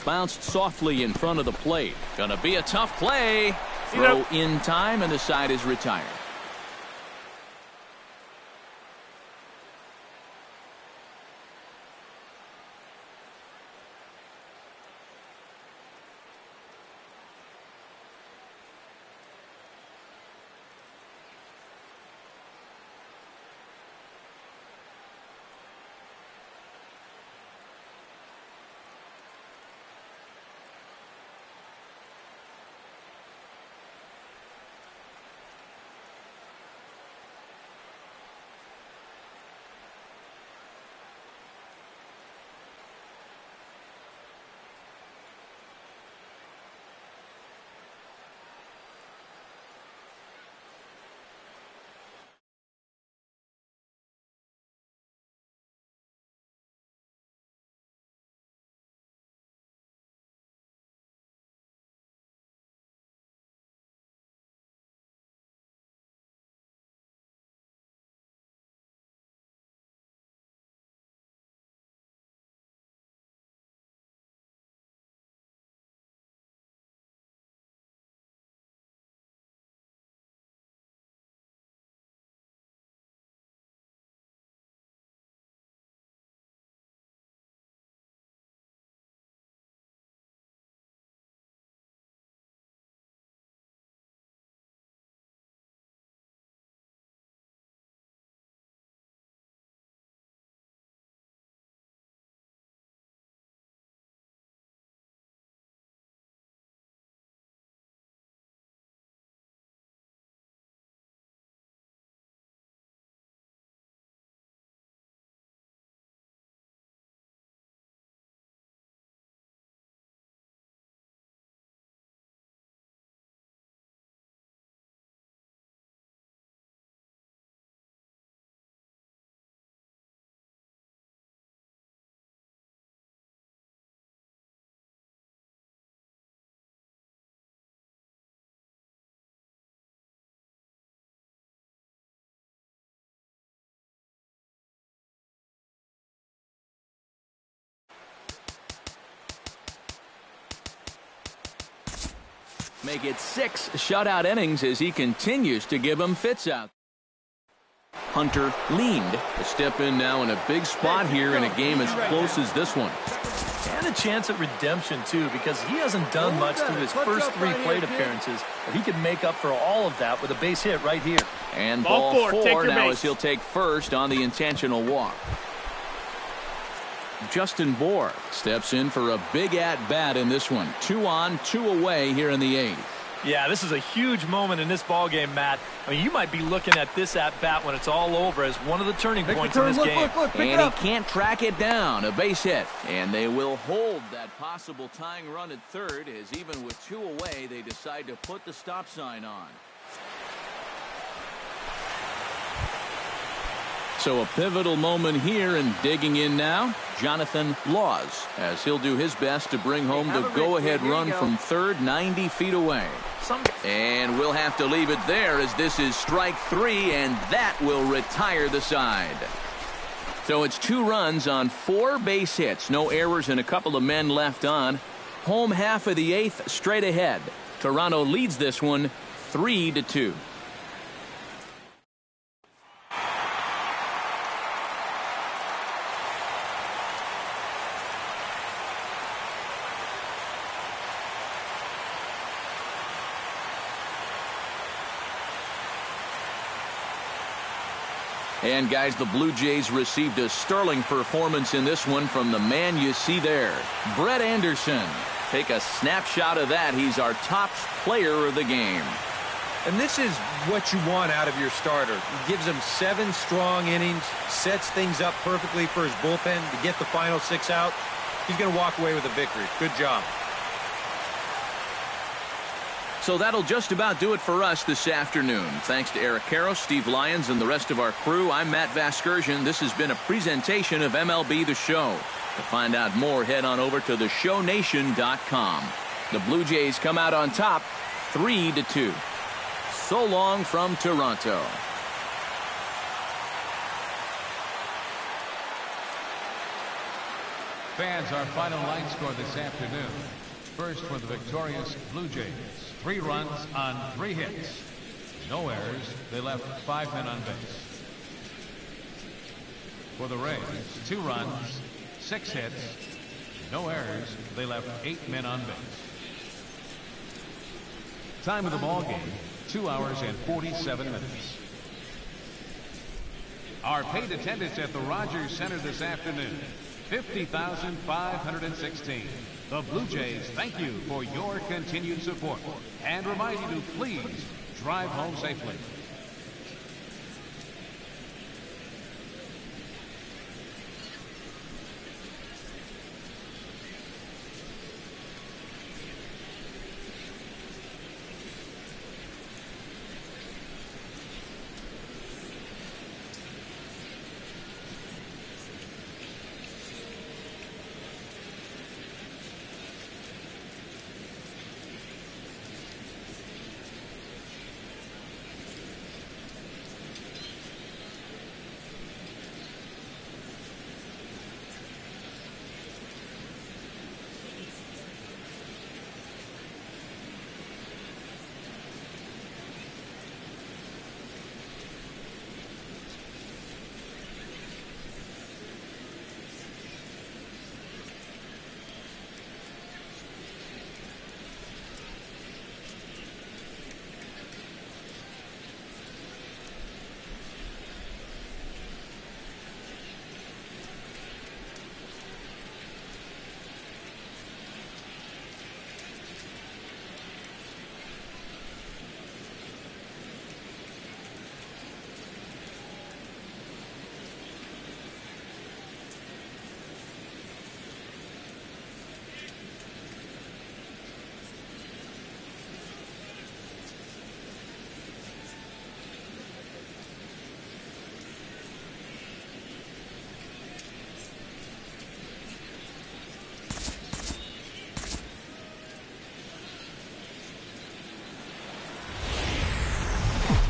Bounced softly in front of the plate. Gonna be a tough play. Throw in time, and the side is retired. Make it 6 shutout innings as he continues to give them fits out. Hunter leaned to step in now in a big spot here in a game as close as this one. And a chance at redemption, too, because he hasn't done much through his first 3 plate appearances, but he can make up for all of that with a base hit right here. And ball 4 now as he'll take first on the intentional walk. Justin Bohr steps in for a big at-bat in this one. 2 on, 2 away here in the 8th. Yeah, this is a huge moment in this ball game, Matt. I mean, you might be looking at this at-bat when it's all over as one of the turning points in this game. And he can't track it down. A base hit. And they will hold that possible tying run at third as even with 2 away, they decide to put the stop sign on. So a pivotal moment here, and digging in now, Jonathan Laws, as he'll do his best to bring home the go-ahead run from third, 90 feet away. And we'll have to leave it there as this is strike 3, and that will retire the side. So it's 2 runs on 4 base hits, no errors and a couple of men left on. Home half of the 8th straight ahead. Toronto leads this one 3-2. And guys, the Blue Jays received a sterling performance in this one from the man you see there, Brett Anderson. Take a snapshot of that. He's our top player of the game. And this is what you want out of your starter. He gives him 7 strong innings, sets things up perfectly for his bullpen to get the final 6 out. He's going to walk away with a victory. Good job. So that'll just about do it for us this afternoon. Thanks to Eric Karros, Steve Lyons, and the rest of our crew. I'm Matt Vasgersian. This has been a presentation of MLB The Show. To find out more, head on over to theshownation.com. The Blue Jays come out on top 3-2. So long from Toronto. Fans, our final line score this afternoon. First for the victorious Blue Jays. 3 runs on 3 hits. No errors. They left 5 men on base. For the Rays, 2 runs, 6 hits. No errors. They left 8 men on base. Time of the ball game, 2 hours and 47 minutes. Our paid attendance at the Rogers Center this afternoon, 50,516. The Blue Jays thank you for your continued support and remind you to please drive home safely.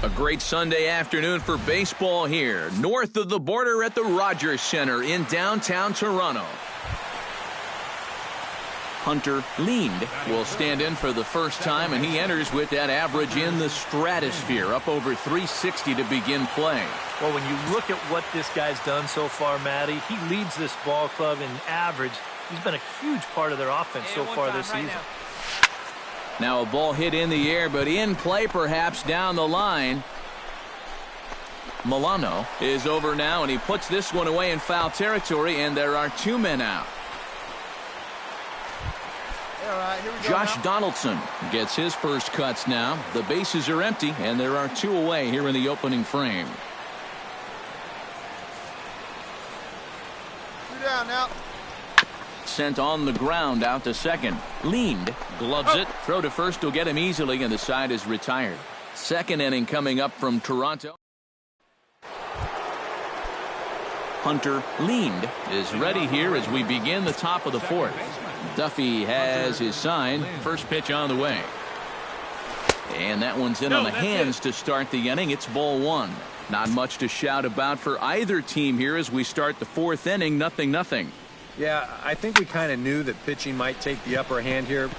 A great Sunday afternoon for baseball here, north of the border at the Rogers Center in downtown Toronto. Hunter Lind will stand in for the first time, and he enters with that average in the stratosphere, up over 360 to begin play. Well, when you look at what this guy's done so far, Matty, he leads this ball club in average. He's been a huge part of their offense so far this season. Now a ball hit in the air, but in play perhaps down the line. Milano is over now, and he puts this one away in foul territory, and there are 2 men out. Josh Donaldson gets his first cuts now. The bases are empty, and there are 2 away here in the opening frame. 2 down now. Sent on the ground out to second. Lind gloves it. Throw to first will get him easily, and the side is retired. Second inning coming up from Toronto. Hunter Lind is ready here as we begin the top of the 4th. Duffy has his sign. First pitch on the way. And that one's in on the hands to start the inning. It's ball 1. Not much to shout about for either team here as we start the 4th inning. 0-0. Yeah, I think we kind of knew that pitching might take the upper hand here.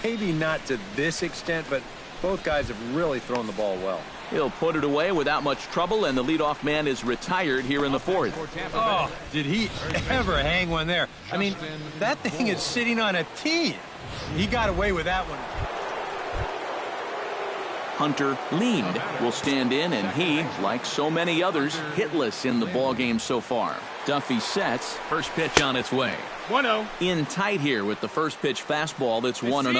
Maybe not to this extent, but both guys have really thrown the ball well. He'll put it away without much trouble, and the leadoff man is retired here in the 4th. Oh, did he ever hang one there? I mean, that thing is sitting on a tee. He got away with that one. Hunter Lind will stand in, and he, like so many others, hitless in the ballgame so far. Duffy sets. First pitch on its way. 1-0. In tight here with the first pitch fastball that's 1-0.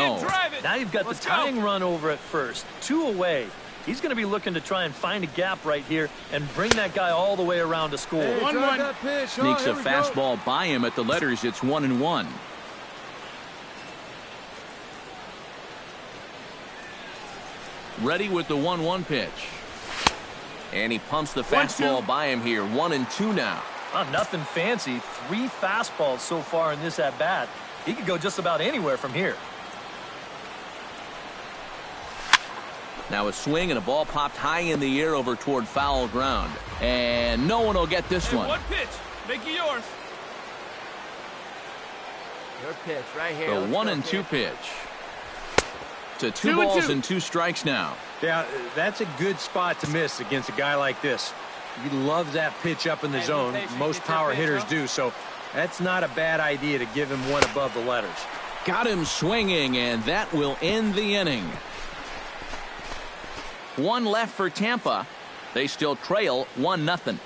Now you've got the tying run over at first. 2 away. He's going to be looking to try and find a gap right here and bring that guy all the way around to score. Hey, 1-1. Sneaks a fastball by him at the letters. It's 1-1. Ready with the 1-1 pitch. And he pumps the fastball by him here. 1-2 now. Nothing fancy. 3 fastballs so far in this at-bat. He could go just about anywhere from here. Now a swing and a ball popped high in the air over toward foul ground. And no one will get this one. One pitch. Make it yours. Good pitch right here. The 1-2 pitch. To 2 balls and 2 strikes now. Yeah, that's a good spot to miss against a guy like this. He loves that pitch up in the zone. Most power hitters do, so that's not a bad idea to give him one above the letters. Got him swinging, and that will end the inning. 1 left for Tampa. They still trail 1-0.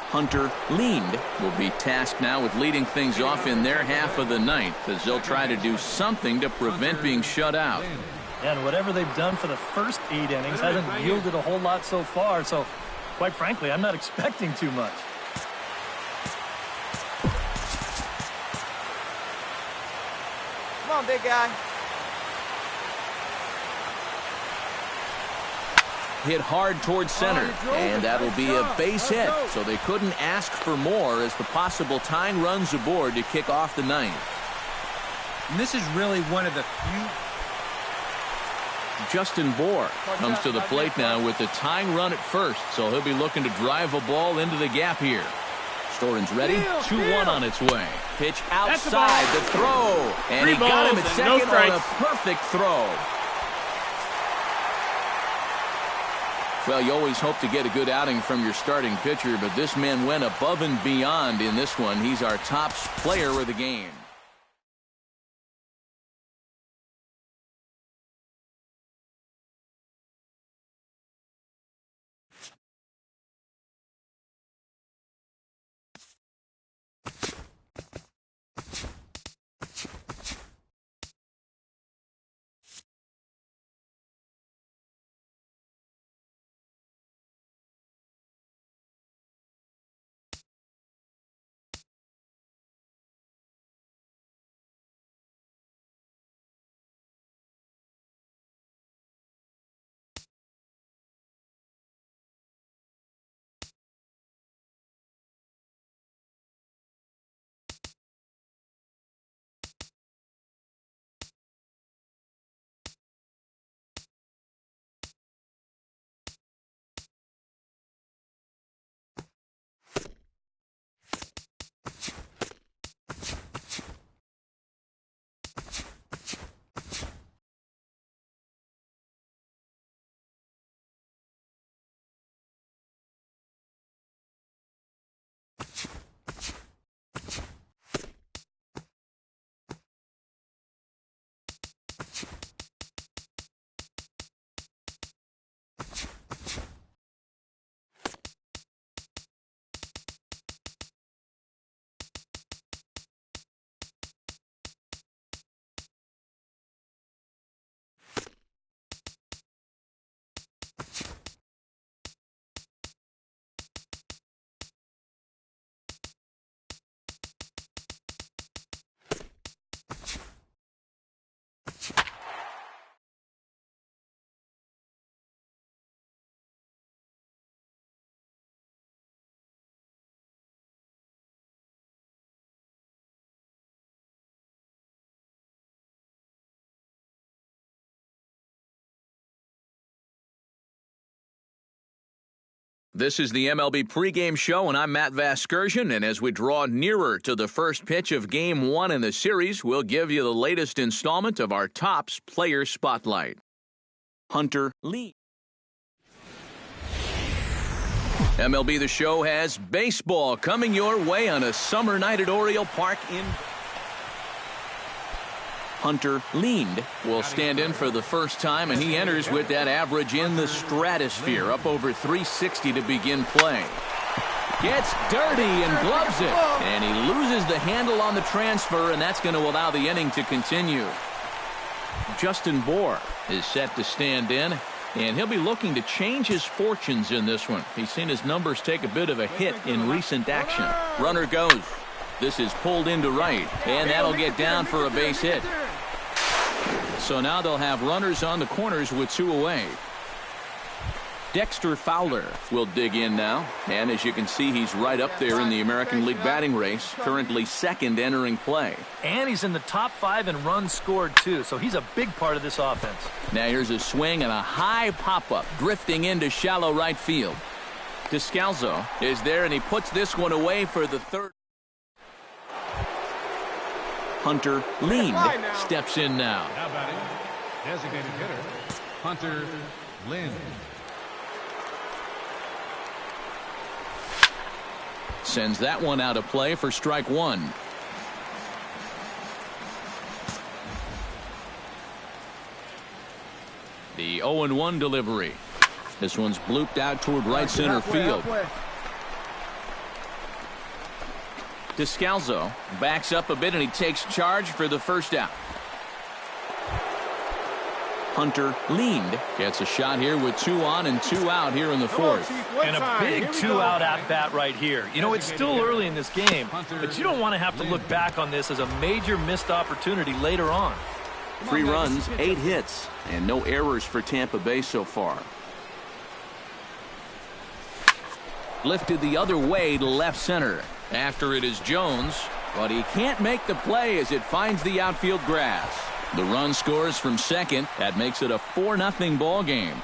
Hunter Leaned will be tasked now with leading things off in their half of the ninth, as they'll try to do something to prevent being shut out. And whatever they've done for the first 8 innings hasn't yielded a whole lot so far, so quite frankly, I'm not expecting too much. Come on, big guy. Hit hard towards center, and that'll be a base hit, so they couldn't ask for more as the possible tying runs aboard to kick off the ninth. And this is really one of the few. Justin Bohr comes to the plate now with the tying run at first, so he'll be looking to drive a ball into the gap here. Storen's ready. 2-1 on its way. Pitch outside the throw, and he got him at second on a perfect throw. Well, you always hope to get a good outing from your starting pitcher, but this man went above and beyond in this one. He's our top player of the game. This is the MLB pregame show, and I'm Matt Vasgersian, and as we draw nearer to the first pitch of Game 1 in the series, we'll give you the latest installment of our Topps Player Spotlight. Hunter Lee. MLB The Show has baseball coming your way on a summer night at Oriole Park in... Hunter Leaned will stand in for the first time, and he enters with that average in the stratosphere, up over 360 to begin play. Gets dirty and gloves it, and he loses the handle on the transfer, and that's going to allow the inning to continue. Justin Bohr is set to stand in, and he'll be looking to change his fortunes in this one. He's seen his numbers take a bit of a hit in recent action. Runner goes. This is pulled into right, and that'll get down for a base hit. So now they'll have runners on the corners with 2 away. Dexter Fowler will dig in now. And as you can see, he's right up there in the American League batting race, currently second entering play. And he's in the top 5 in runs scored, too, so he's a big part of this offense. Now here's a swing and a high pop-up, drifting into shallow right field. Descalzo is there, and he puts this one away for the third. Hunter Lind steps in now. Now batting, designated hitter, Hunter Lind. Sends that one out of play for strike one. The 0-1 delivery. This one's blooped out toward right center field. Descalzo backs up a bit, and he takes charge for the first out. Hunter Lind gets a shot here with 2 on and 2 out here in the fourth. And a big 2-out at-bat right here. You know, it's still early in this game, but you don't want to have to look back on this as a major missed opportunity later on. 3 runs, 8 hits, and no errors for Tampa Bay so far. Lifted the other way to left center. After it is Jones, but he can't make the play as it finds the outfield grass. The run scores from second. That makes it a 4-0 ball game.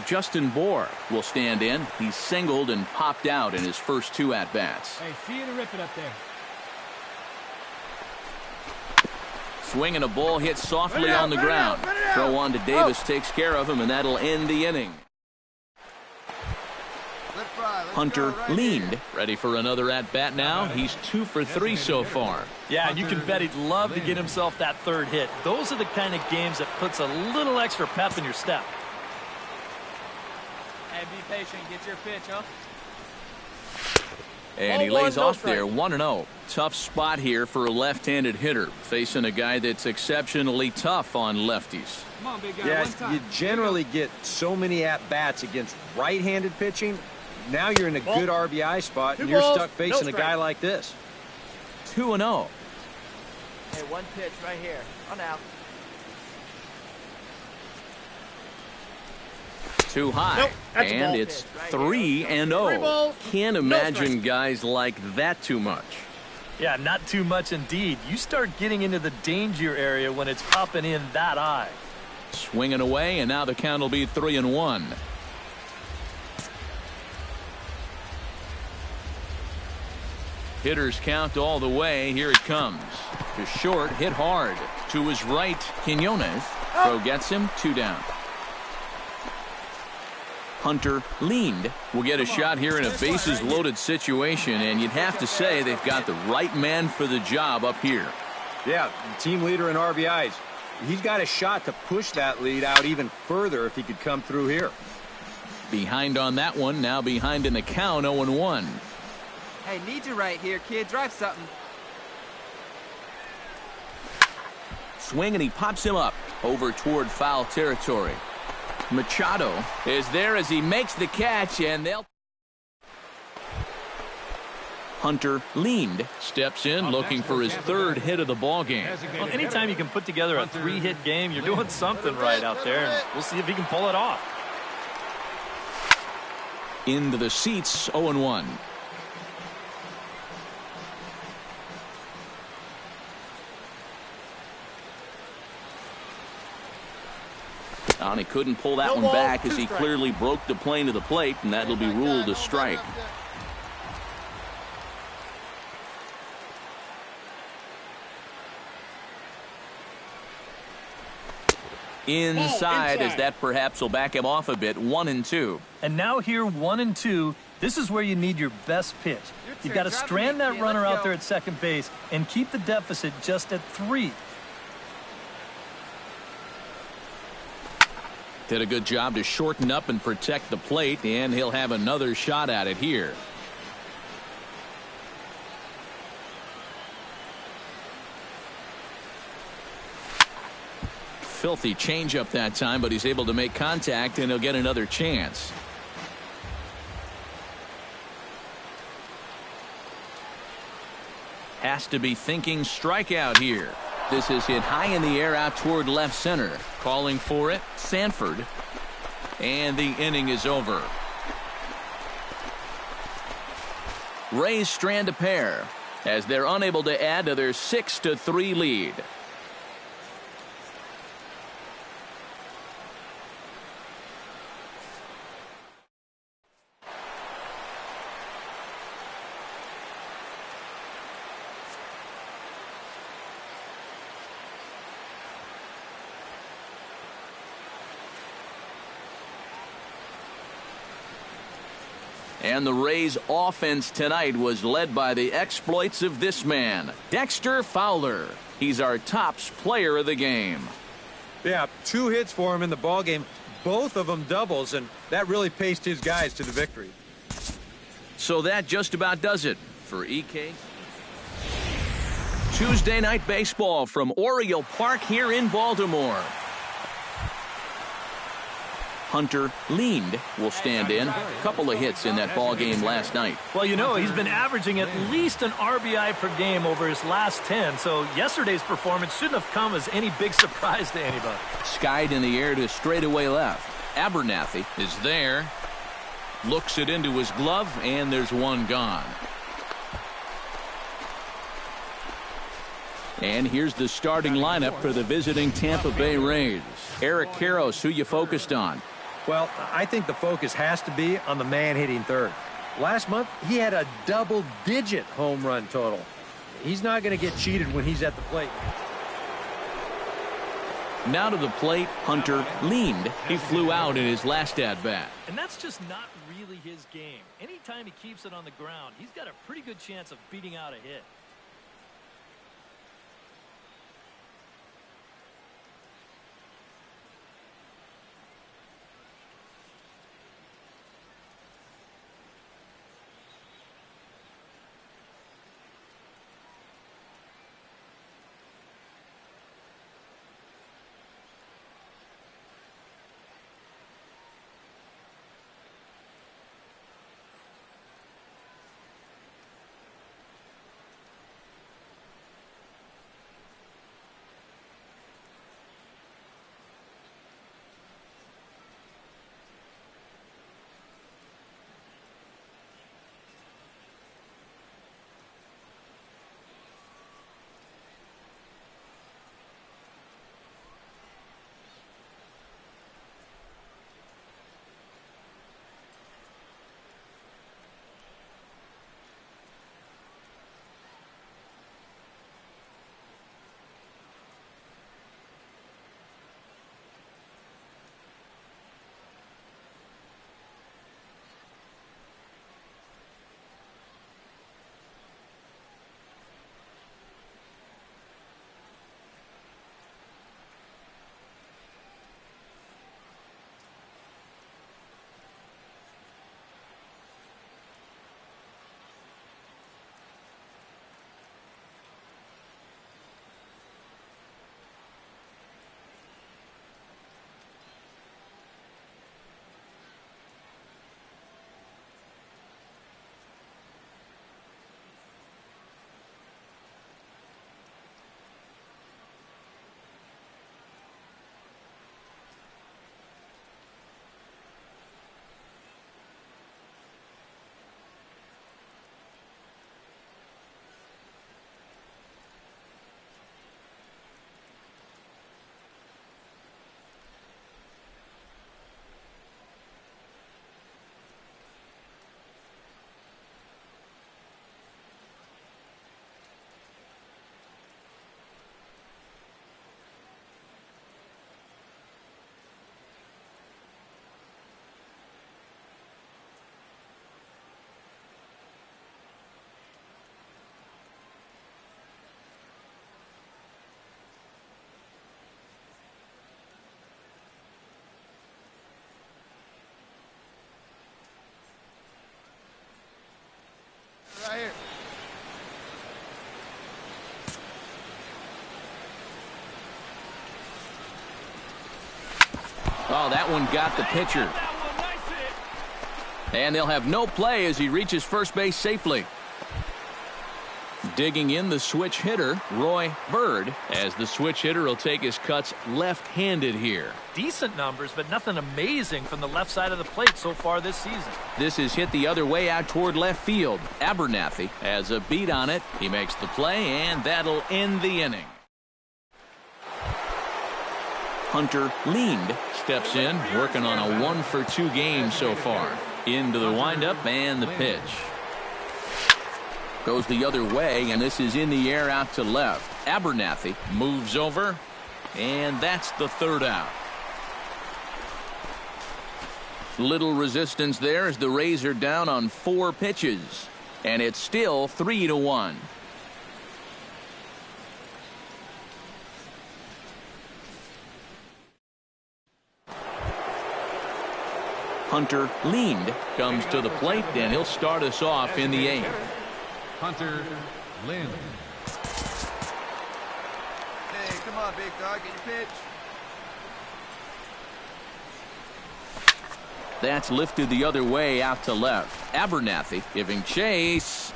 Justin Bohr will stand in. He's singled and popped out in his first 2 at-bats. Hey, see you to rip it up there. Swing and a ball hit softly on the ground. Throw on to Davis takes care of him, and that'll end the inning. Hunter Lind ready for another at-bat now. He's 2 for 3 so far. Yeah, and you can bet he'd love to get himself that third hit. Those are the kind of games that puts a little extra pep in your step. Hey, be patient. Get your pitch, huh? And he lays off there, 1-0. Tough spot here for a left-handed hitter, facing a guy that's exceptionally tough on lefties. Come on, big guy. Yeah, you generally get so many at-bats against right-handed pitching. Now you're in a good RBI spot, and you're stuck facing a guy like this. 2-0. Hey, 1 pitch right here. On out. Too high. And it's 3-0. Can't imagine guys like that too much. Yeah, not too much indeed. You start getting into the danger area when it's up and in that high. Swinging away, and now the count will be 3-1. Hitters count all the way. Here it comes. To short, hit hard. To his right, Quinones. Throw gets him, 2 down. Hunter Lind will get a shot here in a bases-loaded situation, and you'd have to say they've got the right man for the job up here. Yeah, team leader in RBIs. He's got a shot to push that lead out even further if he could come through here. Behind on that one, now behind in the count, 0-1. Hey, need you right here, kid. Drive something. Swing, and he pops him up over toward foul territory. Machado is there as he makes the catch, and they'll... Hunter Lind steps in, looking for his 3rd hit of the ball game. Well, anytime you can put together a 3-hit game, you're doing something right out there, and we'll see if he can pull it off. Into the seats, 0-1. And he couldn't pull that one back as he clearly broke the plane of the plate, and that'll be ruled a strike. Inside, as that perhaps will back him off a bit. 1-2. And now here, 1-2. This is where you need your best pitch. You've got to strand that runner out there at second base and keep the deficit just at 3. Did a good job to shorten up and protect the plate, and he'll have another shot at it here. Filthy changeup that time, but he's able to make contact, and he'll get another chance. Has to be thinking strikeout here. This is hit high in the air out toward left center. Calling for it, Sanford. And the inning is over. Rays strand a pair as they're unable to add to their 6-3 lead. And the Rays' offense tonight was led by the exploits of this man, Dexter Fowler. He's our tops player of the game. Yeah, 2 hits for him in the ballgame, both of them doubles, and that really paced his guys to the victory. So that just about does it for EK. Tuesday night baseball from Oriole Park here in Baltimore. Hunter Lind will stand in. A couple of hits in that ball game last night. Well, you know, he's been averaging at least an RBI per game over his last 10, so yesterday's performance shouldn't have come as any big surprise to anybody. Skied in the air to straightaway left. Abernathy is there. Looks it into his glove, and there's one gone. And here's the starting lineup for the visiting Tampa Bay Rays. Eric Karros, who you focused on? Well, I think the focus has to be on the man hitting third. Last month, he had a double-digit home run total. He's not going to get cheated when he's at the plate. Now to the plate, Hunter Lind. He flew out in his last at-bat. And that's just not really his game. Anytime he keeps it on the ground, he's got a pretty good chance of beating out a hit. Right here. Oh, that one got the pitcher. And they'll have no play as he reaches first base safely. Digging in the switch hitter, Roy Bird, as the switch hitter will take his cuts left-handed here. Decent numbers, but nothing amazing from the left side of the plate so far this season. This is hit the other way out toward left field. Abernathy has a beat on it. He makes the play, and that'll end the inning. Hunter Leaned steps in, working on a 1-for-2 game so far. Into the windup and the pitch. Goes the other way, and this is in the air out to left. Abernathy moves over, and that's the third out. Little resistance there as the Rays are down on 4 pitches, and it's still 3-1. Hunter Leaned comes to the plate, and he'll start us off in the 8th. Hunter Lynn. Hey, come on, big dog, get your pitch. That's lifted the other way out to left. Abernathy giving chase,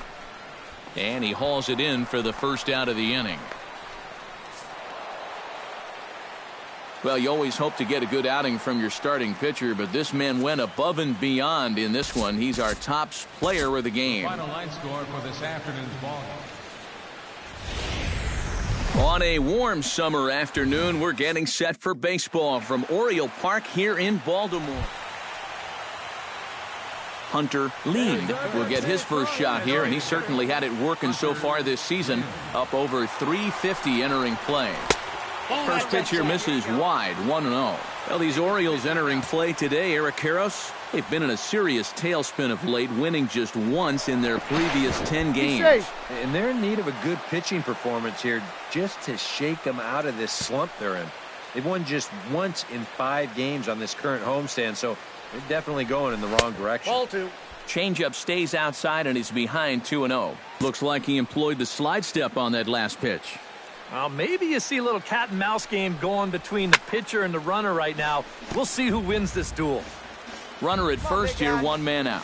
and he hauls it in for the first out of the inning. Well, you always hope to get a good outing from your starting pitcher, but this man went above and beyond in this one. He's our top player of the game. Final line score for this afternoon's ball game. On a warm summer afternoon, we're getting set for baseball from Oriole Park here in Baltimore. Hunter Leaned will get his first shot here, and he certainly had it working so far this season. Up over 350 entering play. First pitch here misses wide, 1-0. Well, these Orioles entering play today, Eric Karros, they've been in a serious tailspin of late, winning just once in their previous 10 games. And they're in need of a good pitching performance here just to shake them out of this slump they're in. They've won just once in 5 games on this current homestand, so they're definitely going in the wrong direction. Ball 2. Changeup stays outside, and he's behind 2-0. Looks like he employed the slide step on that last pitch. Well, maybe you see a little cat and mouse game going between the pitcher and the runner right now. We'll see who wins this duel. Runner at first here, 1 man out.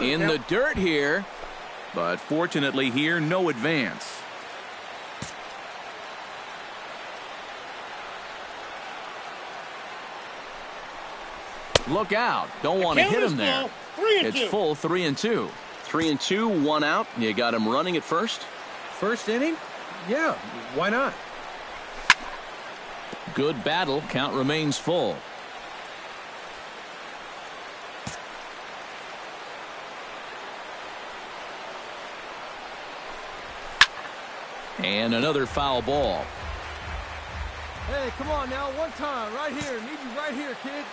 In the dirt here, but fortunately here, no advance. Look out. Don't want to hit him there. It's full 3-2. 3-2, 1 out. You got him running at first. First inning? Yeah, why not? Good battle. Count remains full. And another foul ball. Hey, come on now, one time, right here. Need you right here, kid.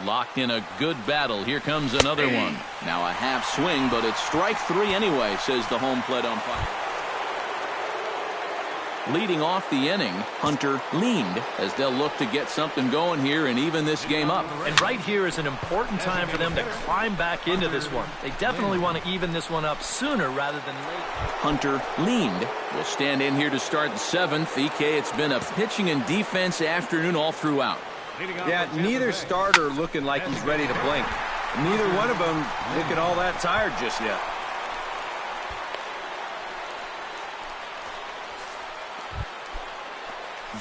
Locked in a good battle. Here comes another one. Now a half swing, but it's strike 3 anyway, says the home plate umpire. Leading off the inning, Hunter Leaned, as they'll look to get something going here and even this game up. And right here is an important time for them to climb back into this one. They definitely want to even this one up sooner rather than late. Hunter Leaned will stand in here to start the 7th. EK, it's been a pitching and defense afternoon all throughout. Yeah, neither starter looking like he's ready to blink. Neither one of them looking all that tired just yet.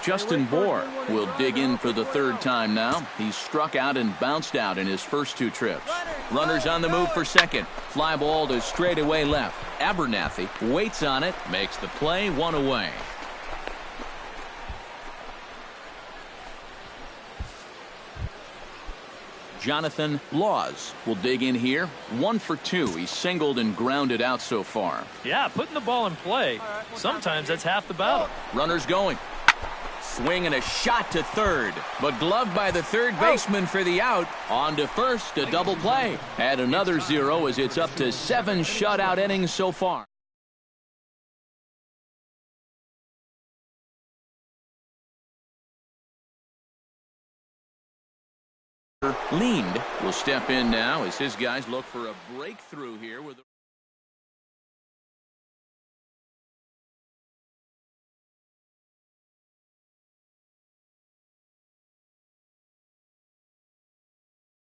Justin Bohr will dig in for the 3rd time now. He's struck out and bounced out in his first 2 trips. Runners on the move for second. Fly ball to straightaway left. Abernathy waits on it, makes the play, 1 away. Jonathan Laws will dig in here. 1 for 2. He's singled and grounded out so far. Yeah, putting the ball in play. Sometimes that's half the battle. Runners going. Swing and a shot to third, but gloved by the 3rd baseman for the out. On to first, a double play. Add another 0 as it's up to 7 shutout innings so far. Leaned will step in now as his guys look for a breakthrough here with